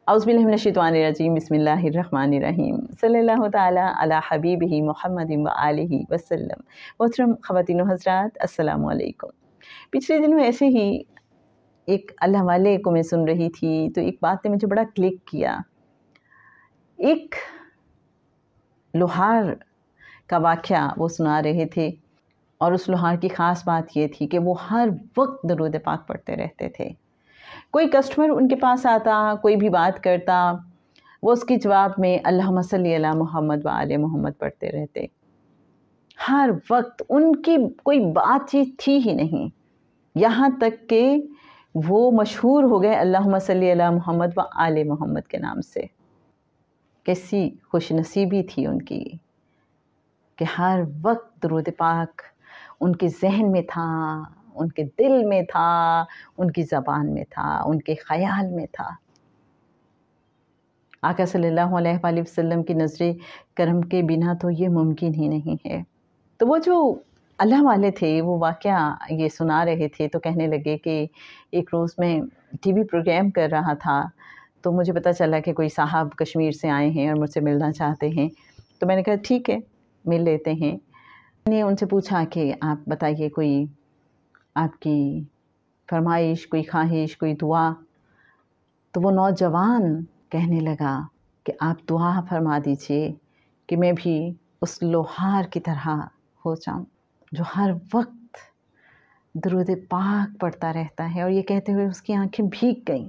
اعوذ باللہ من الشیطان الرجیم، بسم اللہ الرحمن الرحیم، صلی اللہ تعالیٰ علی حبیبہ محمد و آلہ وسلم۔ محترم خواتین و حضرات، السلام علیکم۔ پچھلے دنوں ایسے ہی ایک اللہ والے کو میں سن رہی تھی تو ایک بات نے مجھے بڑا کلک کیا۔ ایک لوہار کا واقعہ وہ سنا رہے تھے، اور اس لوہار کی خاص بات یہ تھی کہ وہ ہر وقت درود پاک پڑھتے رہتے تھے۔ کوئی کسٹمر ان کے پاس آتا، کوئی بھی بات کرتا، وہ اس کے جواب میں اللہم صلی علی محمد و آل محمد پڑھتے رہتے۔ ہر وقت ان کی کوئی بات چیت تھی ہی نہیں، یہاں تک کہ وہ مشہور ہو گئے اللہم صلی علی محمد و آل محمد کے نام سے۔ کیسی خوش نصیبی تھی ان کی کہ ہر وقت درود پاک ان کے ذہن میں تھا، ان کے دل میں تھا، ان کی زبان میں تھا، ان کے خیال میں تھا۔ آقا صلی اللہ علیہ وآلہ وسلم کی نظر کرم کے بنا تو یہ ممکن ہی نہیں ہے۔ تو وہ جو اللہ والے تھے وہ واقعہ یہ سنا رہے تھے، تو کہنے لگے کہ ایک روز میں ٹی وی پروگرام کر رہا تھا تو مجھے پتہ چلا کہ کوئی صاحب کشمیر سے آئے ہیں اور مجھ سے ملنا چاہتے ہیں، تو میں نے کہا ٹھیک ہے مل لیتے ہیں۔ میں نے ان سے پوچھا کہ آپ بتائیے کوئی آپ کی فرمائش، کوئی خواہش، کوئی دعا؟ تو وہ نوجوان کہنے لگا کہ آپ دعا فرما دیجئے کہ میں بھی اس لوہار کی طرح ہو جاؤں جو ہر وقت درود پاک پڑھتا رہتا ہے۔ اور یہ کہتے ہوئے اس کی آنکھیں بھیگ گئیں۔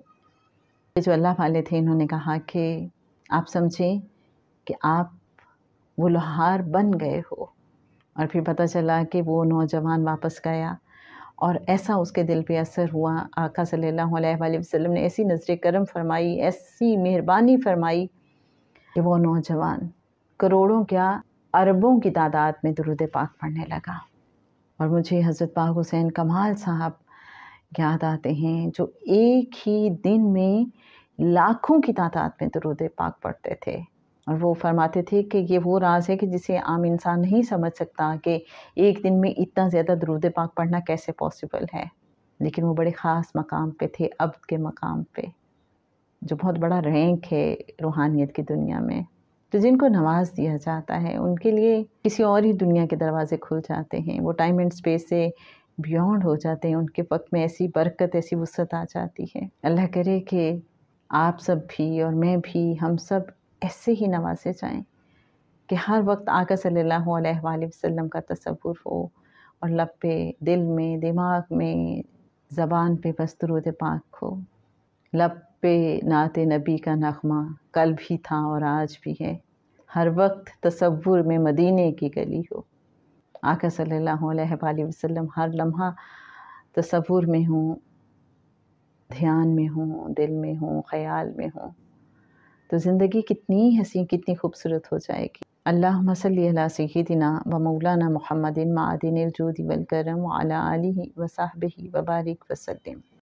جو اللہ والے تھے انہوں نے کہا کہ آپ سمجھیں کہ آپ وہ لوہار بن گئے ہو۔ اور پھر پتہ چلا کہ وہ نوجوان واپس گیا، اور ایسا اس کے دل پہ اثر ہوا، آقا صلی اللہ علیہ وآلہ وسلم نے ایسی نظر کرم فرمائی، ایسی مہربانی فرمائی کہ وہ نوجوان کروڑوں کیا اربوں کی تعداد میں درود پاک پڑھنے لگا۔ اور مجھے حضرت پاک حسین کمال صاحب یاد آتے ہیں جو ایک ہی دن میں لاکھوں کی تعداد میں درود پاک پڑھتے تھے، اور وہ فرماتے تھے کہ یہ وہ راز ہے کہ جسے عام انسان نہیں سمجھ سکتا کہ ایک دن میں اتنا زیادہ درود پاک پڑھنا کیسے پاسبل ہے، لیکن وہ بڑے خاص مقام پہ تھے، عبد کے مقام پہ، جو بہت بڑا رینک ہے روحانیت کی دنیا میں۔ تو جن کو نواز دیا جاتا ہے ان کے لیے کسی اور ہی دنیا کے دروازے کھل جاتے ہیں، وہ ٹائم اینڈ سپیس سے بیونڈ ہو جاتے ہیں، ان کے وقت میں ایسی برکت، ایسی وسعت آ جاتی ہے۔ اللہ کرے کہ آپ سب بھی اور میں بھی، ہم سب ایسے ہی نوازے جائیں کہ ہر وقت آقا صلی اللہ علیہ وآلہ وسلم کا تصور ہو، اور لب پہ، دل میں، دماغ میں، زبان پہ بس درود پاک ہو۔ لب پہ نعت نبی کا نغمہ کل بھی تھا اور آج بھی ہے، ہر وقت تصور میں مدینے کی گلی ہو۔ آقا صلی اللہ علیہ وآلہ وسلم ہر لمحہ تصور میں ہوں، دھیان میں ہوں، دل میں ہوں، خیال میں ہوں، تو زندگی کتنی حسین، کتنی خوبصورت ہو جائے گی۔ اللہم صلی علی سیدنا و مولانا محمد معدن الجود والکرم وعلی آلہ و صحبہ وبارک وسلم۔